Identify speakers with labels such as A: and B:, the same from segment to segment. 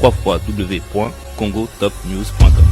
A: www.congotopnews.com.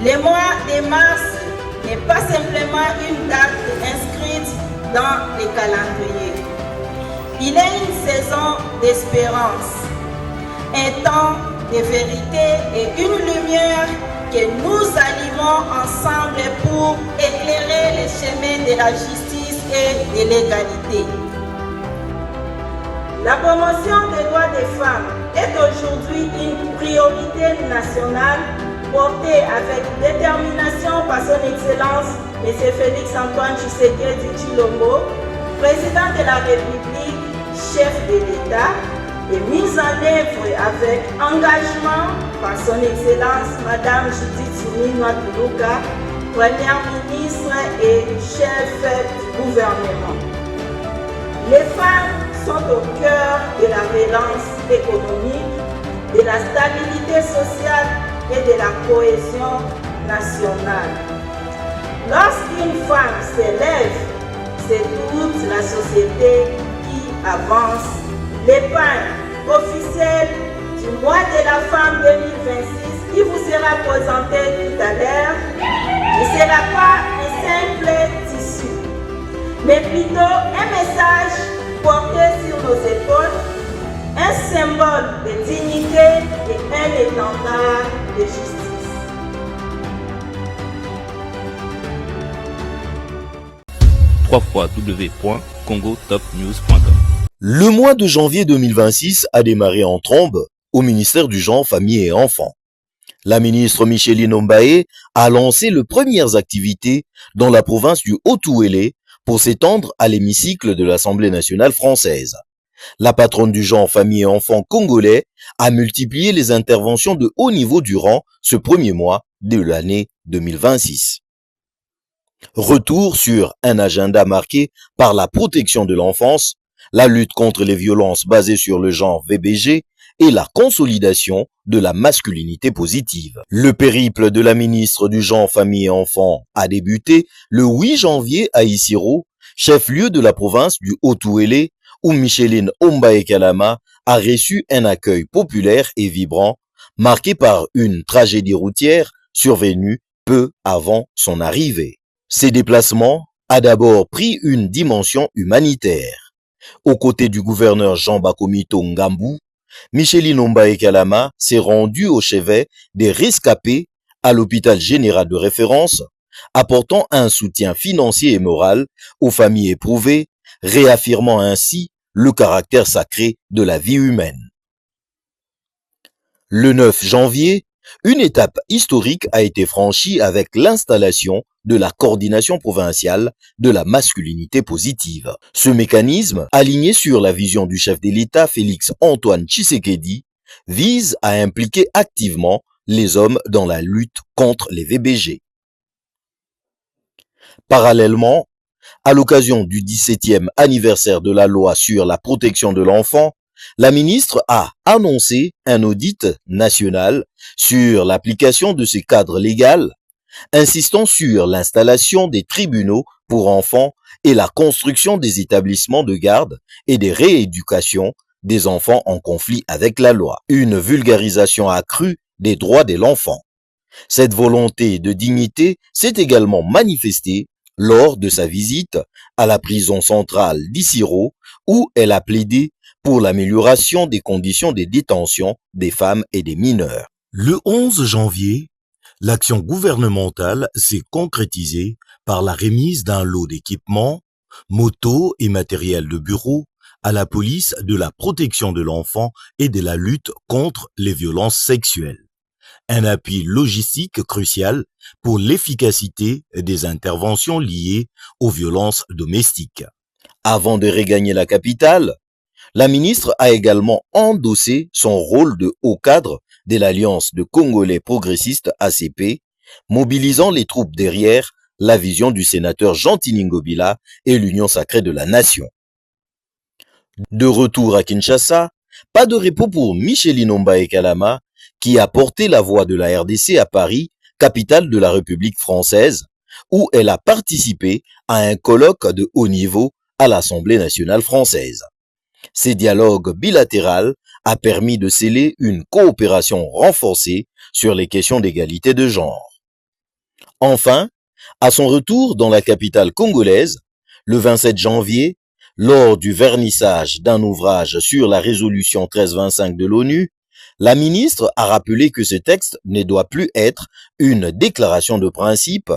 B: Le mois de mars n'est pas simplement une date inscrite dans les calendriers. Il est une saison d'espérance, un temps de vérité et une lumière que nous allumons ensemble pour éclairer les chemins de la justice et de l'égalité. La promotion des droits des femmes est aujourd'hui une priorité nationale portée avec détermination par son Excellence M. Félix-Antoine Tshisekedi Tshilombo, président de la République, chef de l'État, et mise en œuvre avec engagement par son Excellence Madame Judith Suminwa Tuluka, première ministre et chef du gouvernement. Les femmes sont au cœur de la relance économique, de la stabilité sociale et de la cohésion nationale. Lorsqu'une femme s'élève, c'est toute la société qui avance. L'épargne officielle du mois de la femme 2026 qui vous sera présentée tout à l'heure ne sera pas un simple tissu, mais plutôt un message porté sur nos épaules, un symbole de dignité et un étendard de justice.
A: www.congotopnews.com.
C: Le mois de janvier 2026 a démarré en trombe au ministère du Genre, Famille et Enfants. La ministre Micheline Ombaé a lancé les premières activités dans la province du Haut-Ouélé pour s'étendre à l'hémicycle de l'Assemblée nationale française. La patronne du genre, famille et enfants congolais a multiplié les interventions de haut niveau durant ce premier mois de l'année 2026. Retour sur un agenda marqué par la protection de l'enfance, la lutte contre les violences basées sur le genre VBG et la consolidation de la masculinité positive. Le périple de la ministre du genre, famille et enfants a débuté le 8 janvier à Isiro, chef-lieu de la province du Haut-Ouélé, où Micheline Ombaé Kalama a reçu un accueil populaire et vibrant, marqué par une tragédie routière survenue peu avant son arrivée. Ces déplacements a d'abord pris une dimension humanitaire. Aux côtés du gouverneur Jean Bakomito Ngambou, Micheline Ombaé Kalama s'est rendue au chevet des rescapés à l'hôpital général de référence, apportant un soutien financier et moral aux familles éprouvées, réaffirmant ainsi le caractère sacré de la vie humaine. Le 9 janvier, une étape historique a été franchie avec l'installation de la coordination provinciale de la masculinité positive. Ce mécanisme, aligné sur la vision du chef de l'État Félix-Antoine Tshisekedi, vise à impliquer activement les hommes dans la lutte contre les VBG. Parallèlement, à l'occasion du 17e anniversaire de la loi sur la protection de l'enfant, la ministre a annoncé un audit national sur l'application de ce cadre légal, insistant sur l'installation des tribunaux pour enfants et la construction des établissements de garde et de rééducation des enfants en conflit avec la loi. Une vulgarisation accrue des droits de l'enfant. Cette volonté de dignité s'est également manifestée lors de sa visite à la prison centrale d'Isiro, où elle a plaidé pour l'amélioration des conditions de détention des femmes et des mineurs. Le 11 janvier, l'action gouvernementale s'est concrétisée par la remise d'un lot d'équipements, motos et matériel de bureau à la police de la protection de l'enfant et de la lutte contre les violences sexuelles. Un appui logistique crucial pour l'efficacité des interventions liées aux violences domestiques. Avant de regagner la capitale, La ministre a également endossé son rôle de haut cadre de l'Alliance de Congolais progressistes ACP, mobilisant les troupes derrière la vision du sénateur Jean-Tini Ngobila et l'Union sacrée de la nation. De retour à Kinshasa, pas de repos pour Micheline Ombaé Kalama, qui a porté la voix de la RDC à Paris, capitale de la République française, où elle a participé à un colloque de haut niveau à l'Assemblée nationale française. Ces dialogues bilatéraux a permis de sceller une coopération renforcée sur les questions d'égalité de genre. Enfin, à son retour dans la capitale congolaise, le 27 janvier, lors du vernissage d'un ouvrage sur la résolution 1325 de l'ONU, la ministre a rappelé que ce texte ne doit plus être une déclaration de principe,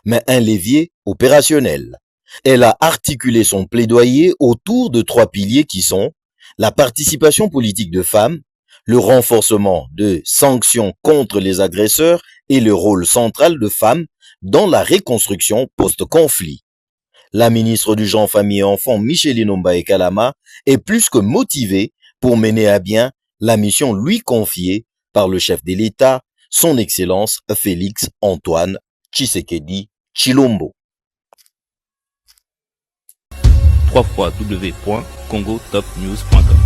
C: mais un levier opérationnel. Elle a articulé son plaidoyer autour de 3 piliers qui sont la participation politique de femmes, le renforcement de sanctions contre les agresseurs et le rôle central de femmes dans la reconstruction post-conflit. La ministre du Genre, Famille et Enfants, Micheline Ombaé Kalama, est plus que motivée pour mener à bien la mission lui confiée par le chef de l'État, son Excellence Félix Antoine Tshisekedi Tshilombo.
A: www.congotopnews.com.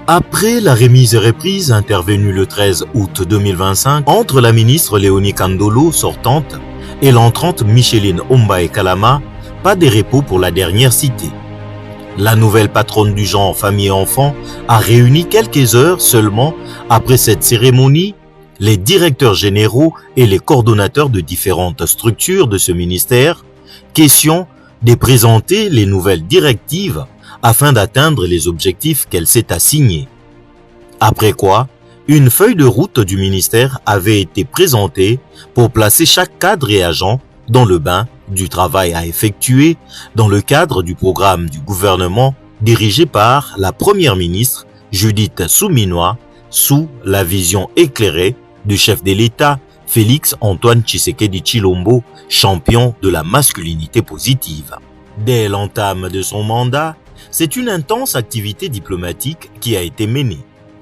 D: Après la remise et reprise intervenue le 13 août 2025 entre la ministre Léonie Kandolo, sortante, et l'entrante Micheline Ombaé Kalama, pas de repos pour la dernière citée. La nouvelle patronne du genre famille et enfants a réuni quelques heures seulement après cette cérémonie les directeurs généraux et les coordonnateurs de différentes structures de ce ministère, question de présenter les nouvelles directives afin d'atteindre les objectifs qu'elle s'est assignés. Après quoi, une feuille de route du ministère avait été présentée pour placer chaque cadre et agent dans le bain du travail à effectuer dans le cadre du programme du gouvernement dirigé par la première ministre Judith Suminwa sous la vision éclairée du chef de l'État Félix Antoine Tshisekedi Tshilombo, champion de la masculinité positive. Dès l'entame de son mandat, c'est une intense activité diplomatique qui a été menée.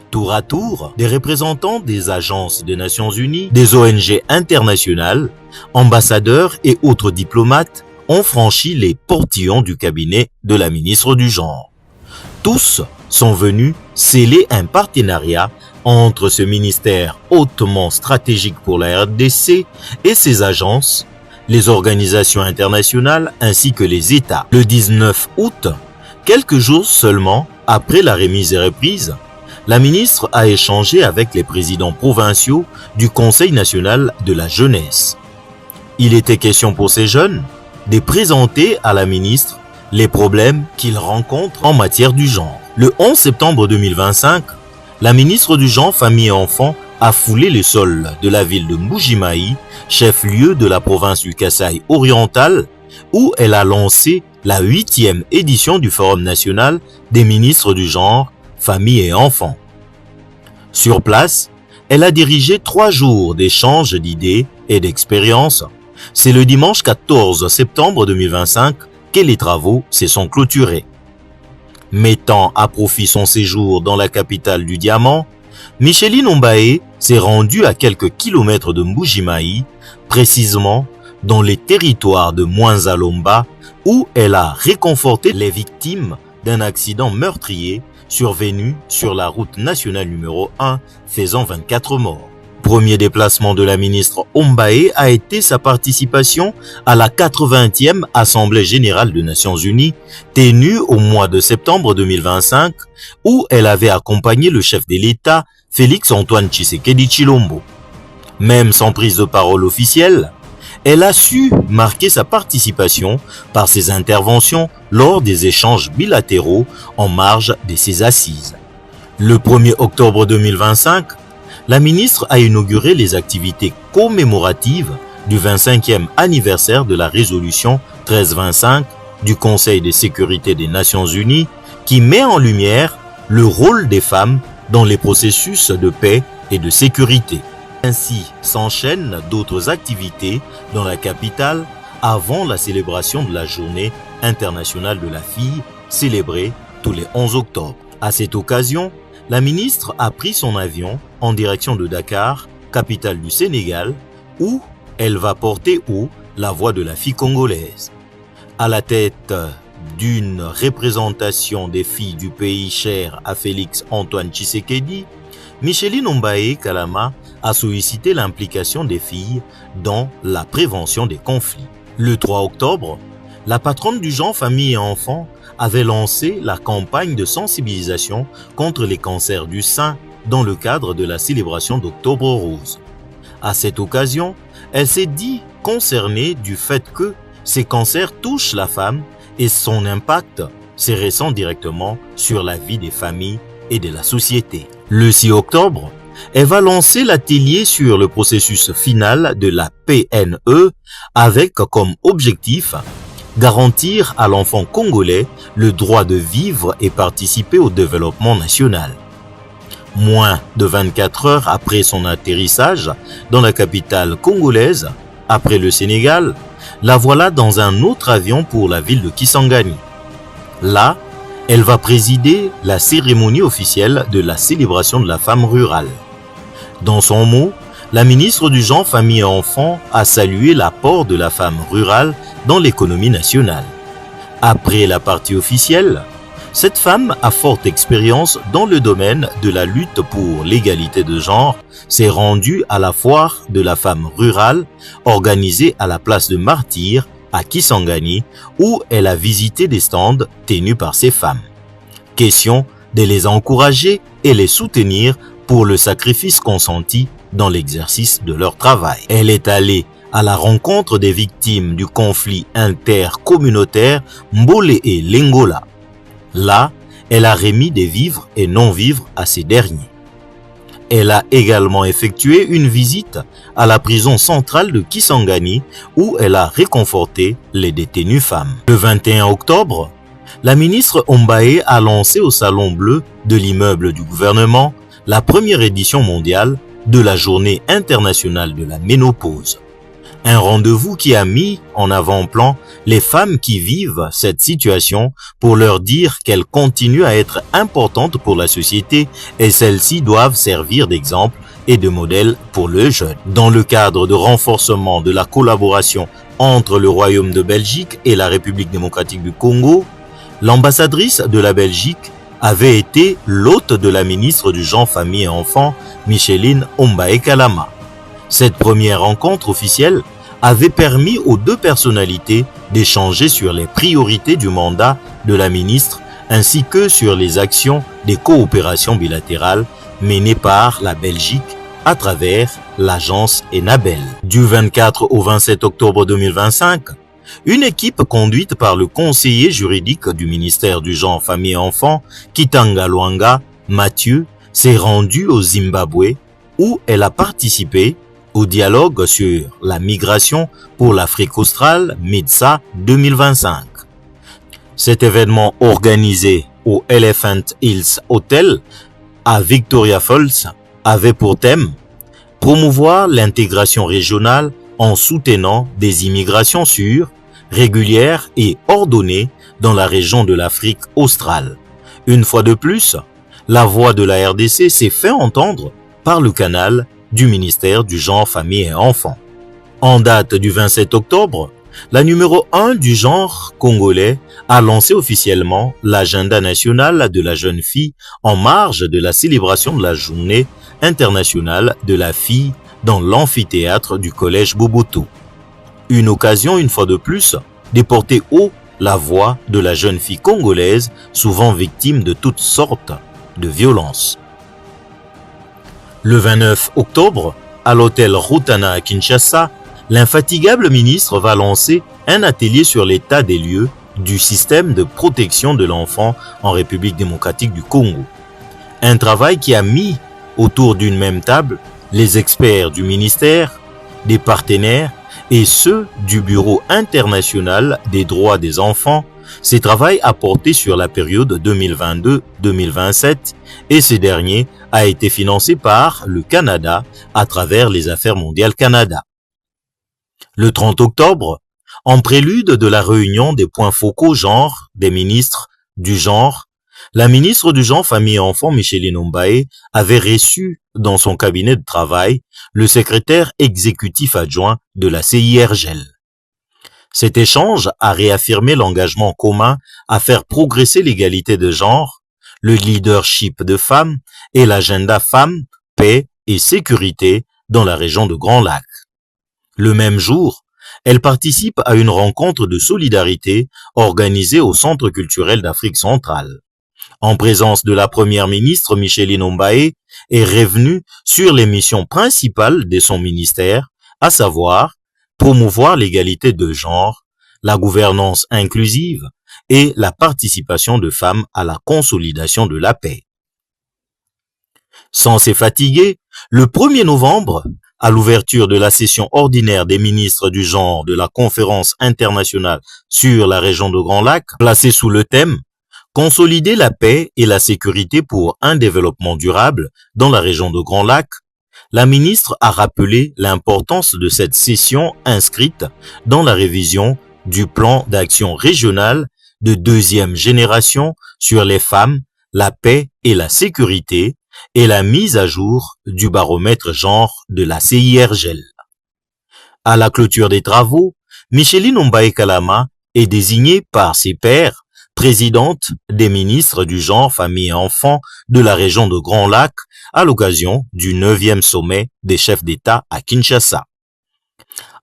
D: Tour à tour, des représentants des agences des Nations Unies, des ONG internationales, ambassadeurs et autres diplomates ont franchi les portillons du cabinet de la ministre du Genre. Tous sont venus sceller un partenariat entre ce ministère hautement stratégique pour la RDC et ses agences, les organisations internationales ainsi que les États. Le 19 août, quelques jours seulement après la remise et reprise, la ministre a échangé avec les présidents provinciaux du Conseil national de la jeunesse. Il était question pour ces jeunes de présenter à la ministre les problèmes qu'ils rencontrent en matière du genre. Le 11 septembre 2025, la ministre du Genre, Famille et Enfants a foulé le sol de la ville de Mbuji-Mayi, chef-lieu de la province du Kasaï oriental, où elle a lancé la 8e édition du Forum national des ministres du Genre, Famille et Enfants. Sur place, elle a dirigé 3 jours d'échanges d'idées et d'expériences. C'est le dimanche 14 septembre 2025 que les travaux se sont clôturés. Mettant à profit son séjour dans la capitale du diamant, Micheline Ombaé s'est rendue à quelques kilomètres de Mbuji-Mayi, précisément dans les territoires de Mwanza-Lomba, où elle a réconforté les victimes d'un accident meurtrier survenu sur la route nationale numéro 1, faisant 24 morts. Premier déplacement de la ministre Ombaé a été sa participation à la 80e Assemblée générale des Nations Unies, tenue au mois de septembre 2025, où elle avait accompagné le chef de l'État, Félix Antoine Tshisekedi Tshilombo. Même sans prise de parole officielle, elle a su marquer sa participation par ses interventions lors des échanges bilatéraux en marge de ses assises. Le 1er octobre 2025, la ministre a inauguré les activités commémoratives du 25e anniversaire de la résolution 1325 du Conseil de sécurité des Nations Unies qui met en lumière le rôle des femmes dans les processus de paix et de sécurité. Ainsi s'enchaînent d'autres activités dans la capitale avant la célébration de la Journée internationale de la fille, célébrée tous les 11 octobre. À cette occasion, la ministre a pris son avion en direction de Dakar, capitale du Sénégal, où elle va porter haut la voix de la fille congolaise. À la tête d'une représentation des filles du pays cher à Félix Antoine Tshisekedi, Micheline Ombaé Kalama a sollicité l'implication des filles dans la prévention des conflits. Le 3 octobre, la patronne du genre famille et enfants avait lancé la campagne de sensibilisation contre les cancers du sein dans le cadre de la célébration d'Octobre Rose. À cette occasion, elle s'est dit concernée du fait que ces cancers touchent la femme et son impact se ressent directement sur la vie des familles et de la société. Le 6 octobre, elle va lancer l'atelier sur le processus final de la PNE avec comme objectif garantir à l'enfant congolais le droit de vivre et participer au développement national. Moins de 24 heures après son atterrissage dans la capitale congolaise, après le Sénégal, la voilà dans un autre avion pour la ville de Kisangani. Là, elle va présider la cérémonie officielle de la célébration de la femme rurale. Dans son mot, la ministre du Genre, Famille et Enfants a salué l'apport de la femme rurale dans l'économie nationale. Après la partie officielle, cette femme à forte expérience dans le domaine de la lutte pour l'égalité de genre s'est rendue à la foire de la femme rurale organisée à la place de Martyrs à Kisangani où elle a visité des stands tenus par ces femmes. Question de les encourager et les soutenir pour le sacrifice consenti dans l'exercice de leur travail. Elle est allée à la rencontre des victimes du conflit intercommunautaire Mbole et Lengola. Là, elle a remis des vivres et non-vivres à ces derniers. Elle a également effectué une visite à la prison centrale de Kisangani où elle a réconforté les détenues femmes. Le 21 octobre, la ministre Ombaé a lancé au Salon Bleu de l'immeuble du gouvernement la première édition mondiale de la Journée internationale de la ménopause. Un rendez-vous qui a mis en avant-plan les femmes qui vivent cette situation pour leur dire qu'elles continuent à être importantes pour la société et celles-ci doivent servir d'exemple et de modèle pour le jeune. Dans le cadre de renforcement de la collaboration entre le Royaume de Belgique et la République démocratique du Congo, l'ambassadrice de la Belgique avait été l'hôte de la ministre du Genre, Famille et Enfants, Micheline Ombaé Kalama. Cette première rencontre officielle avait permis aux deux personnalités d'échanger sur les priorités du mandat de la ministre ainsi que sur les actions des coopérations bilatérales menées par la Belgique à travers l'agence Enabel. Du 24 au 27 octobre 2025, une équipe conduite par le conseiller juridique du ministère du Genre, Famille et Enfants, Kitanga Luanga, Mathieu, s'est rendue au Zimbabwe où elle a participé au dialogue sur la migration pour l'Afrique australe MIDSA 2025. Cet événement organisé au Elephant Hills Hotel à Victoria Falls avait pour thème promouvoir l'intégration régionale en soutenant des immigrations sûres, régulières et ordonnées dans la région de l'Afrique australe. Une fois de plus, la voix de la RDC s'est fait entendre par le canal du ministère du Genre, Famille et Enfants. En date du 27 octobre, la numéro 1 du genre congolais a lancé officiellement l'agenda national de la jeune fille en marge de la célébration de la Journée internationale de la fille dans l'amphithéâtre du collège Boboto. Une occasion, une fois de plus, de porter haut la voix de la jeune fille congolaise, souvent victime de toutes sortes de violences. Le 29 octobre, à l'hôtel Rutana à Kinshasa, l'infatigable ministre va lancer un atelier sur l'état des lieux du système de protection de l'enfant en République démocratique du Congo. Un travail qui a mis autour d'une même table les experts du ministère, des partenaires et ceux du Bureau international des droits des enfants. Ces travaux a porté sur la période 2022-2027 et ce dernier a été financé par le Canada à travers les Affaires mondiales Canada. Le 30 octobre, en prélude de la réunion des points focaux genre des ministres du genre, la ministre du genre, famille et enfants, Micheline Ombaé, avait reçu dans son cabinet de travail le secrétaire exécutif adjoint de la CIRGEL. Cet échange a réaffirmé l'engagement commun à faire progresser l'égalité de genre, le leadership de femmes et l'agenda femmes, paix et sécurité dans la région de Grand Lac. Le même jour, elle participe à une rencontre de solidarité organisée au Centre culturel d'Afrique centrale. En présence de la première ministre Micheline Ombaé, est revenue sur les missions principales de son ministère, à savoir promouvoir l'égalité de genre, la gouvernance inclusive et la participation de femmes à la consolidation de la paix. Sans se fatiguer, le 1er novembre, à l'ouverture de la session ordinaire des ministres du genre de la conférence internationale sur la région de Grand Lac, placée sous le thème « Consolider la paix et la sécurité pour un développement durable dans la région de Grand Lac », la ministre a rappelé l'importance de cette session inscrite dans la révision du plan d'action régional de 2e génération sur les femmes, la paix et la sécurité et la mise à jour du baromètre genre de la CIRGEL. À la clôture des travaux, Micheline Ombaé Kalama est désignée par ses pairs présidente des ministres du genre, famille et enfants de la région de Grand Lac à l'occasion du 9e sommet des chefs d'État à Kinshasa.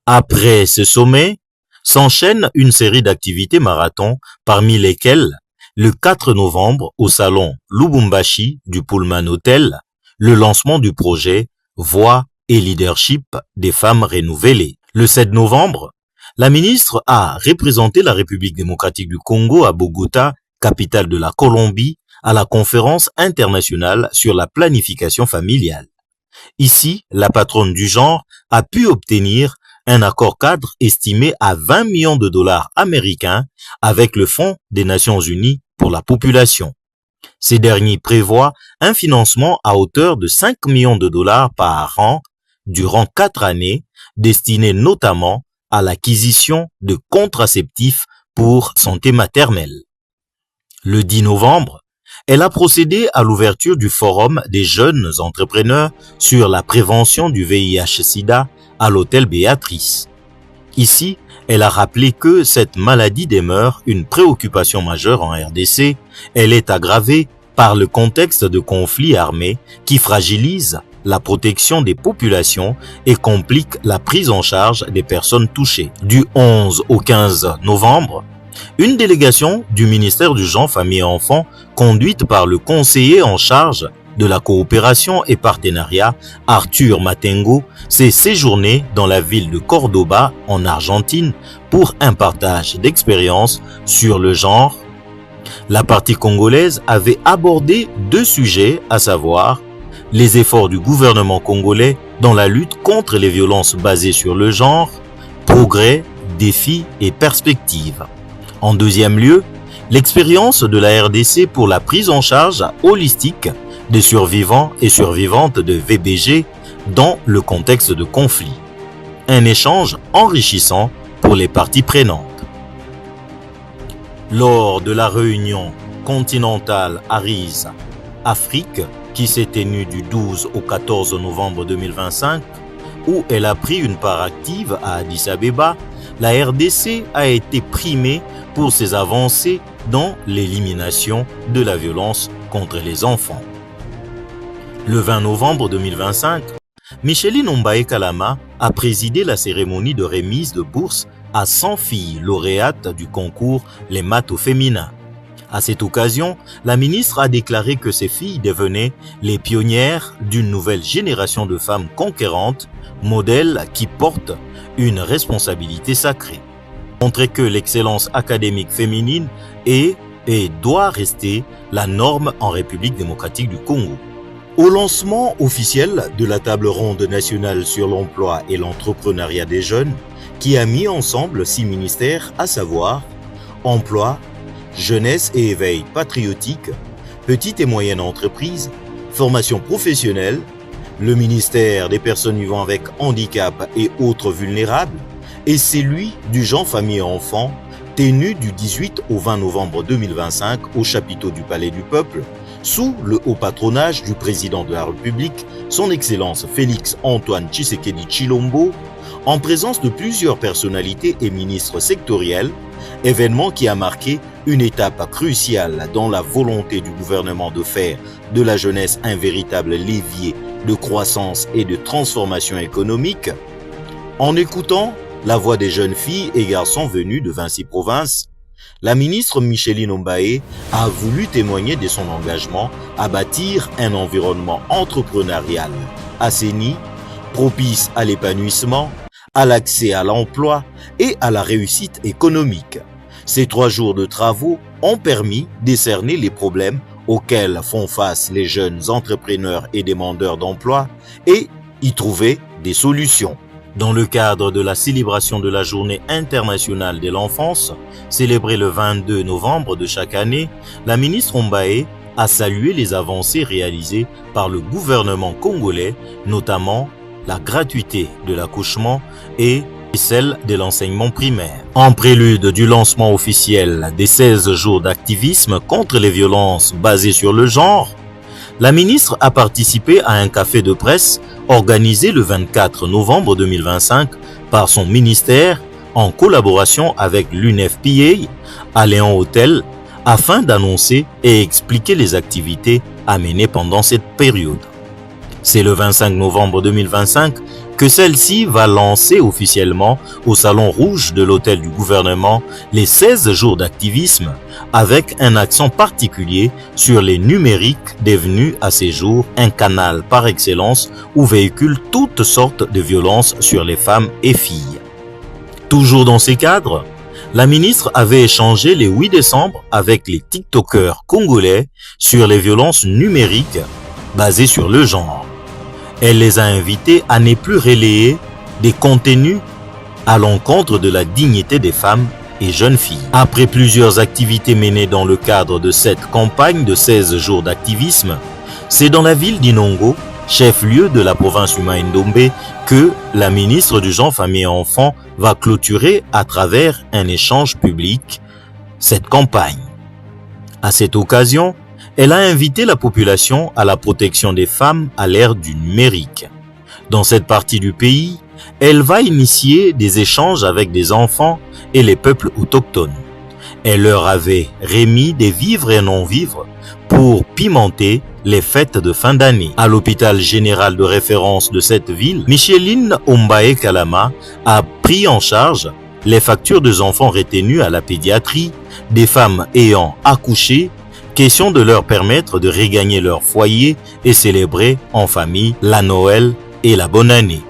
D: Après ce sommet, s'enchaîne une série d'activités marathon, parmi lesquelles, le 4 novembre, au salon Lubumbashi du Pullman Hotel, le lancement du projet Voix et leadership des femmes renouvelées. Le 7 novembre, la ministre a représenté la République démocratique du Congo à Bogota, capitale de la Colombie, à la conférence internationale sur la planification familiale. Ici, la patronne du genre a pu obtenir un accord cadre estimé à 20 millions de dollars américains avec le Fonds des Nations Unies pour la population. Ces derniers prévoient un financement à hauteur de 5 millions de dollars par an durant 4 années, destiné notamment à l'acquisition de contraceptifs pour santé maternelle. Le 10 novembre, elle a procédé à l'ouverture du Forum des jeunes entrepreneurs sur la prévention du VIH-Sida à l'hôtel Béatrice. Ici, elle a rappelé que cette maladie demeure une préoccupation majeure en RDC. Elle est aggravée par le contexte de conflits armés qui fragilise la protection des populations et complique la prise en charge des personnes touchées. Du 11 au 15 novembre, une délégation du ministère du Genre, Famille et Enfants, conduite par le conseiller en charge de la coopération et partenariat, Arthur Matengo, s'est séjourné dans la ville de Cordoba, en Argentine, pour un partage d'expériences sur le genre. La partie congolaise avait abordé 2 sujets, à savoir les efforts du gouvernement congolais dans la lutte contre les violences basées sur le genre, progrès, défis et perspectives. En deuxième lieu, l'expérience de la RDC pour la prise en charge holistique des survivants et survivantes de VBG dans le contexte de conflit. Un échange enrichissant pour les parties prenantes. Lors de la réunion continentale ARISE Afrique, qui s'est tenue du 12 au 14 novembre 2025, où elle a pris une part active à Addis Abeba, la RDC a été primée pour ses avancées dans l'élimination de la violence contre les enfants. Le 20 novembre 2025, Micheline Ombaé Kalama a présidé la cérémonie de remise de bourse à 100 filles lauréates du concours Les Maths au féminin. À cette occasion, la ministre a déclaré que ces filles devenaient les pionnières d'une nouvelle génération de femmes conquérantes, modèles qui portent une responsabilité sacrée. Montrer que l'excellence académique féminine est et doit rester la norme en République démocratique du Congo. Au lancement officiel de la table ronde nationale sur l'emploi et l'entrepreneuriat des jeunes, qui a mis ensemble 6 ministères, à savoir emploi, jeunesse et éveil patriotique, petites et moyennes entreprises, formation professionnelle, le ministère des personnes vivant avec handicap et autres vulnérables, et celui du genre famille et enfants, tenu du 18 au 20 novembre 2025 au chapiteau du Palais du Peuple, sous le haut patronage du président de la République, son Excellence Félix Antoine Tshisekedi Tshilombo, en présence de plusieurs personnalités et ministres sectoriels, événement qui a marqué une étape cruciale dans la volonté du gouvernement de faire de la jeunesse un véritable levier de croissance et de transformation économique. En écoutant la voix des jeunes filles et garçons venus de 26 provinces, la ministre Micheline Ombaé a voulu témoigner de son engagement à bâtir un environnement entrepreneurial assaini, propice à l'épanouissement, à l'accès à l'emploi et à la réussite économique. Ces 3 jours de travaux ont permis de décerner les problèmes auxquels font face les jeunes entrepreneurs et demandeurs d'emploi et y trouver des solutions. Dans le cadre de la célébration de la Journée internationale de l'enfance, célébrée le 22 novembre de chaque année, la ministre Ombaé a salué les avancées réalisées par le gouvernement congolais, notamment la gratuité de l'accouchement et celle de l'enseignement primaire. En prélude du lancement officiel des 16 jours d'activisme contre les violences basées sur le genre, la ministre a participé à un café de presse organisé le 24 novembre 2025 par son ministère en collaboration avec l'UNFPA à Léon Hôtel afin d'annoncer et expliquer les activités à mener pendant cette période. C'est le 25 novembre 2025 que celle-ci va lancer officiellement au Salon Rouge de l'hôtel du gouvernement les 16 jours d'activisme avec un accent particulier sur les numériques devenus à ces jours un canal par excellence où véhiculent toutes sortes de violences sur les femmes et filles. Toujours dans ces cadres, la ministre avait échangé le 8 décembre avec les TikTokers congolais sur les violences numériques basées sur le genre. Elle les a invités à ne plus relayer des contenus à l'encontre de la dignité des femmes et jeunes filles. Après plusieurs activités menées dans le cadre de cette campagne de 16 jours d'activisme, c'est dans la ville d'Inongo, chef-lieu de la province Humaï-Ndombe, que la ministre du Genre, Famille et Enfants va clôturer à travers un échange public cette campagne. À cette occasion, elle a invité la population à la protection des femmes à l'ère du numérique. Dans cette partie du pays, elle va initier des échanges avec des enfants et les peuples autochtones. Elle leur avait remis des vivres et non-vivres pour pimenter les fêtes de fin d'année. À l'hôpital général de référence de cette ville, Micheline Ombaé Kalama a pris en charge les factures des enfants retenus à la pédiatrie, des femmes ayant accouché, question de leur permettre de regagner leur foyer et célébrer en famille la Noël et la bonne année.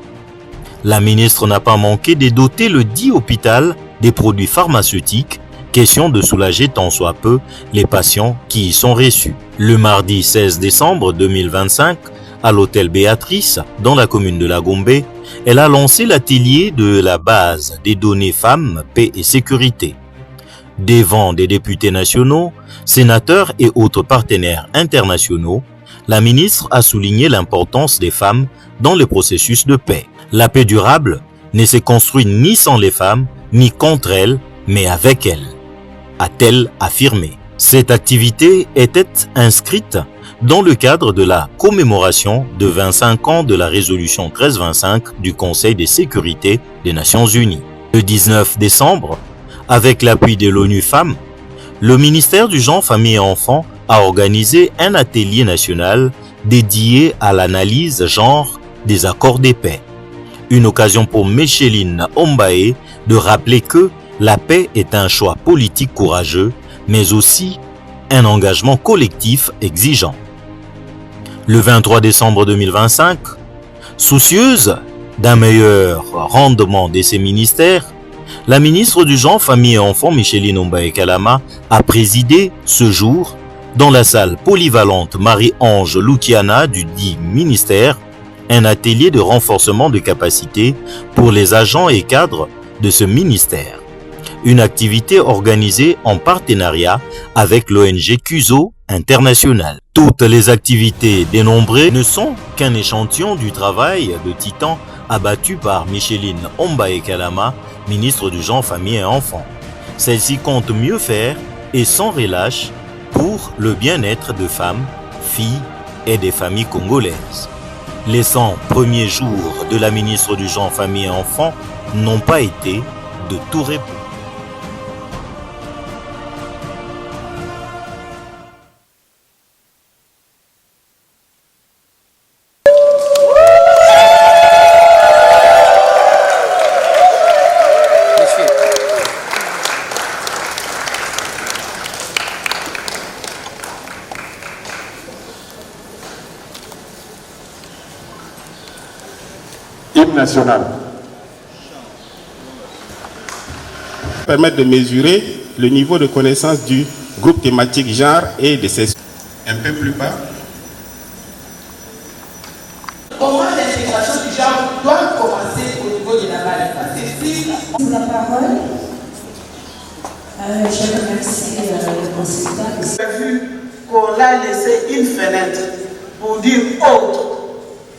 D: La ministre n'a pas manqué de doter le dit hôpital des produits pharmaceutiques, question de soulager tant soit peu les patients qui y sont reçus. Le mardi 16 décembre 2025, à l'hôtel Béatrice, dans la commune de La Gombe, elle a lancé l'atelier de la base des données femmes, paix et sécurité. Devant des députés nationaux, sénateurs et autres partenaires internationaux, la ministre a souligné l'importance des femmes dans le processus de paix. La paix durable ne se construit ni sans les femmes, ni contre elles, mais avec elles, a-t-elle affirmé. Cette activité était inscrite dans le cadre de la commémoration de 25 ans de la résolution 1325 du Conseil de sécurité des Nations Unies. Le 19 décembre, avec l'appui de l'ONU Femmes, le ministère du Genre, Famille et Enfants a organisé un atelier national dédié à l'analyse genre des accords de paix. Une occasion pour Micheline Ombaé de rappeler que la paix est un choix politique courageux, mais aussi un engagement collectif exigeant. Le 23 décembre 2025, soucieuse d'un meilleur rendement de ses ministères, la ministre du Genre, Famille et Enfants, Micheline Ombaé Kalama, a présidé ce jour dans la salle polyvalente Marie-Ange Lukiana du dit ministère, un atelier de renforcement de capacités pour les agents et cadres de ce ministère. Une activité organisée en partenariat avec l'ONG CUSO International. Toutes les activités dénombrées ne sont qu'un échantillon du travail de titan abattu par Micheline Ombaye Kalama, ministre du Genre, Famille et Enfants. Celle-ci compte mieux faire et sans relâche pour le bien-être de femmes, filles et des familles congolaises. Les 100 premiers jours de la ministre du Genre, Famille et Enfants n'ont pas été de tout repos.
E: Hymne national. Permettre de mesurer le niveau de connaissance du groupe thématique genre et de ses... Un peu plus bas.
F: Comment l'intégration du genre doit commencer au niveau de la manifestation?
G: La parole. Je remercie le consultant.
B: J'ai vu qu'on a laissé une fenêtre pour dire autre.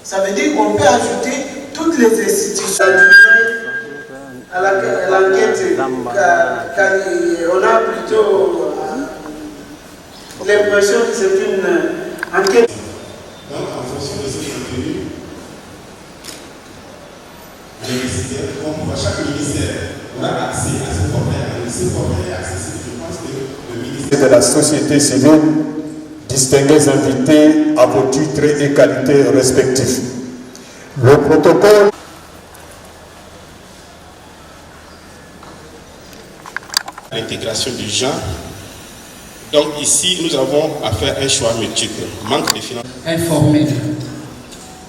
B: Ça veut dire qu'on peut ajouter toutes les institutions à l'enquête. On a plutôt l'impression que c'est une enquête.
E: Donc, en fonction de ce contenu, les ministères, comme pour chaque ministère, on a accès à ce portail. Ce portail est accessible. Je pense que le ministère
H: de la société civile, distingués invités à vos titres et qualités respectifs. Le protocole
E: l'intégration du genre. Donc ici, nous avons à faire un choix multiple. Manque de financement.
F: Informel.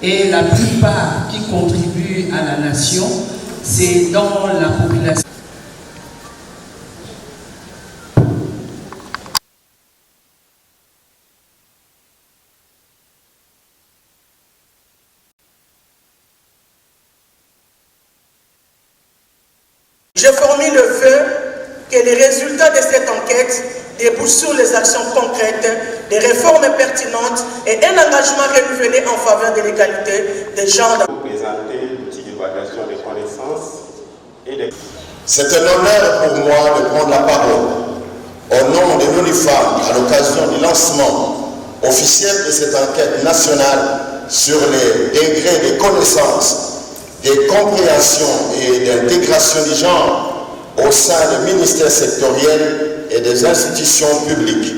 F: Et la plupart qui contribuent à la nation, c'est dans la population.
B: Je formule le vœu que les résultats de cette enquête débouchent sur les actions concrètes, des réformes pertinentes et un engagement renouvelé en faveur de l'égalité des genres.
E: Vous présenter l'outil d'évaluation des connaissances et des...
H: C'est un honneur pour moi de prendre la parole au nom de l'UNIFAM à l'occasion du lancement officiel de cette enquête nationale sur les degrés de connaissances, de compréhension et d'intégration du genre au sein des ministères sectoriels et des institutions publiques.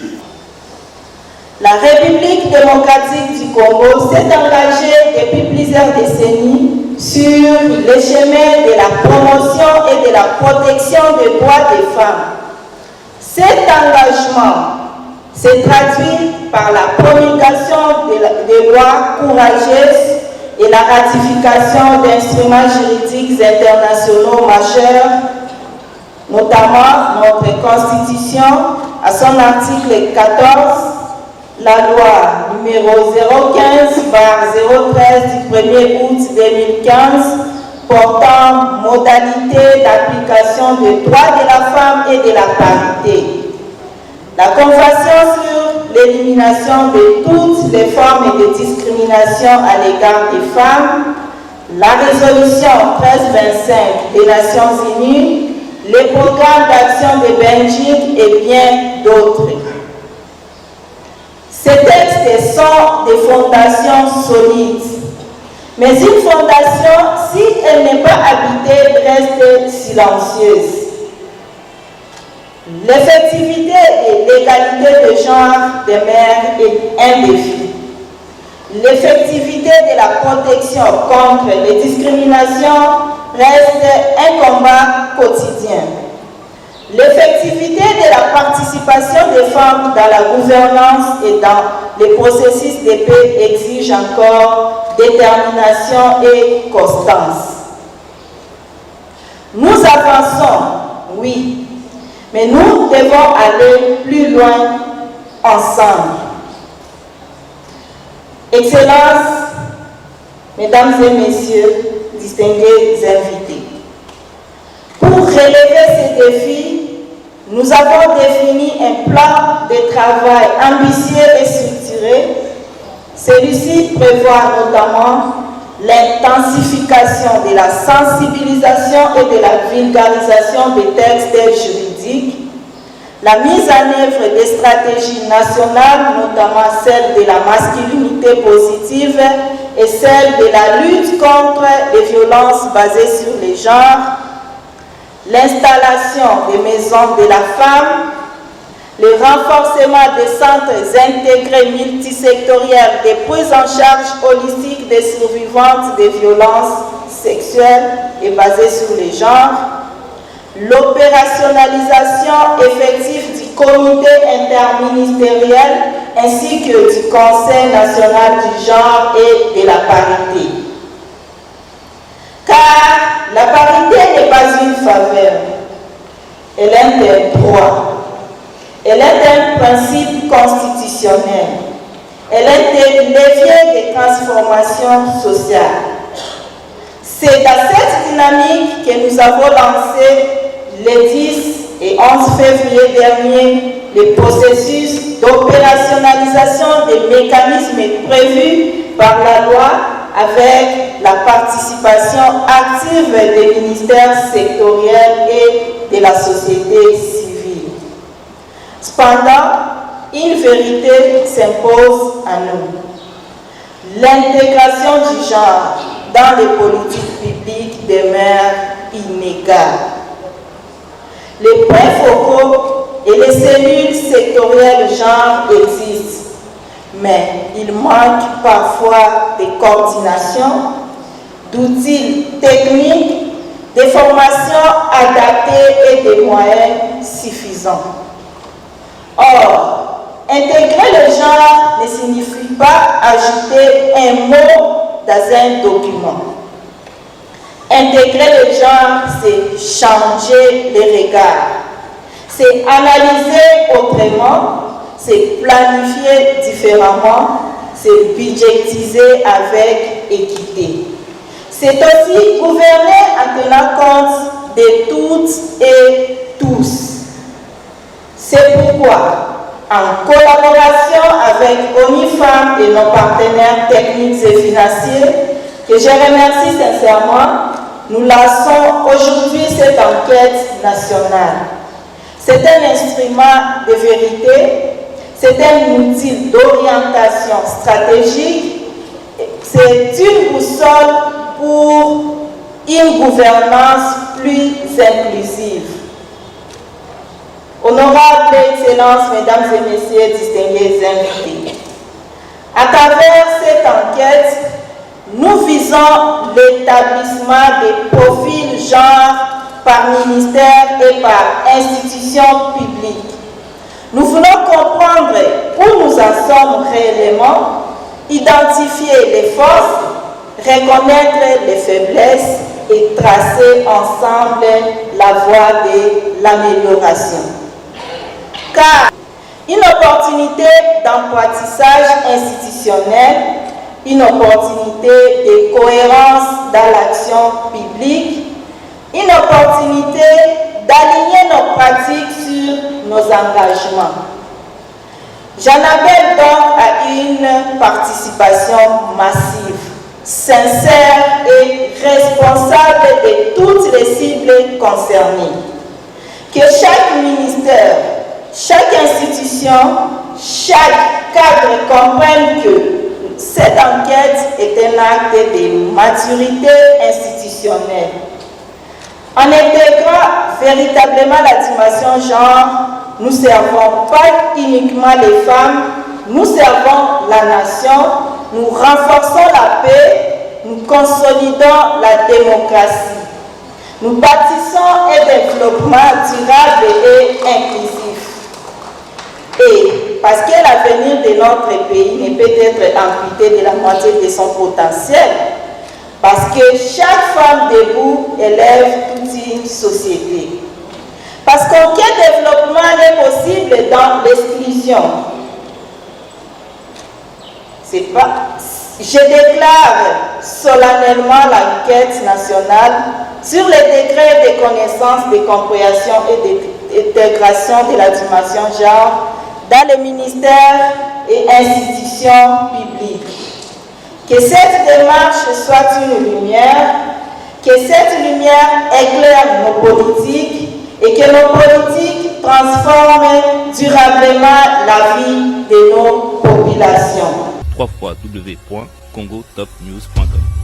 B: La République démocratique du Congo s'est engagée depuis plusieurs décennies sur le chemin de la promotion et de la protection des droits des femmes. Cet engagement se traduit par la promulgation des lois courageuses et la ratification d'instruments juridiques internationaux majeurs, notamment notre Constitution, à son article 14, la loi numéro 015/013 du 1er août 2015 portant modalité d'application des droits de la femme et de la parité. La Convention sur l'élimination de toutes les formes de discrimination à l'égard des femmes, la résolution 1325 des Nations Unies, les programmes d'action de Belgique et bien d'autres. Ces textes sont des fondations solides. Mais une fondation, si elle n'est pas habitée, reste silencieuse. L'effectivité et l'égalité de genre demeure un défi. L'effectivité de la protection contre les discriminations reste un combat quotidien. L'effectivité de la participation des femmes dans la gouvernance et dans les processus de paix exige encore détermination et constance. Nous avançons, oui, mais nous devons aller plus loin ensemble. Excellences, Mesdames et Messieurs, distingués invités, pour relever ces défis, nous avons défini un plan de travail ambitieux et structuré. Celui-ci prévoit notamment l'intensification de la sensibilisation et de la vulgarisation des textes juridiques, la mise en œuvre des stratégies nationales, notamment celle de la masculinité positive et celle de la lutte contre les violences basées sur les genres, l'installation des maisons de la femme, le renforcement des centres intégrés multisectoriels de prise en charge holistique des survivantes des violences sexuelles et basées sur les genres, l'opérationnalisation effective du comité interministériel ainsi que du Conseil national du genre et de la parité. Car la parité n'est pas une faveur, elle est un droit, elle est un principe constitutionnel, elle est un levier de transformation sociale. C'est dans cette dynamique que nous avons lancé le 10 et 11 février dernier le processus d'opérationnalisation des mécanismes prévus par la loi avec la participation active des ministères sectoriels et de la société civile. Cependant, une vérité s'impose à nous. L'intégration du genre dans les politiques publiques demeure inégale. Les points focaux et les cellules sectorielles genre existent, mais il manque parfois de coordination, d'outils techniques, de formations adaptées et de moyens suffisants. Or, intégrer le genre ne signifie pas ajouter un mot dans un document. Intégrer le genre, c'est changer les regards, c'est analyser autrement, c'est planifier différemment, c'est budgétiser avec équité. C'est aussi gouverner en tenant compte de toutes et tous. C'est pourquoi, en collaboration avec ONU Femmes et nos partenaires techniques et financiers, que je remercie sincèrement, nous lançons aujourd'hui cette enquête nationale. C'est un instrument de vérité, c'est un outil d'orientation stratégique, c'est une boussole pour une gouvernance plus inclusive. Honorables Excellences, Mesdames et Messieurs, distingués invités, à travers cette enquête, nous visons l'établissement des profils genre par ministère et par institution publique. Nous voulons comprendre où nous en sommes réellement, identifier les forces, reconnaître les faiblesses et tracer ensemble la voie de l'amélioration. Car une opportunité d'apprentissage institutionnel, une opportunité de cohérence dans l'action publique, une opportunité d'aligner nos pratiques sur nos engagements. J'en appelle donc à une participation massive, sincère et responsable de toutes les cibles concernées. Que chaque ministère, chaque institution, chaque cadre comprenne que cette enquête est un acte de maturité institutionnelle. En intégrant véritablement la dimension genre, nous ne servons pas uniquement les femmes, nous servons la nation, nous renforçons la paix, nous consolidons la démocratie. Nous bâtissons un développement durable et inclusif. Et parce que l'avenir de notre pays ne peut être amputé de la moitié de son potentiel, parce que chaque femme debout élève toute une société. Parce qu'aucun développement n'est possible dans l'exclusion. Je déclare solennellement l'enquête nationale sur les décrets de connaissance, de compréhension et d'intégration de la dimension genre dans les ministères et institutions publiques. Que cette démarche soit une lumière, que cette lumière éclaire nos politiques et que nos politiques transforment durablement la vie de nos populations.
A: www.congotopnews.com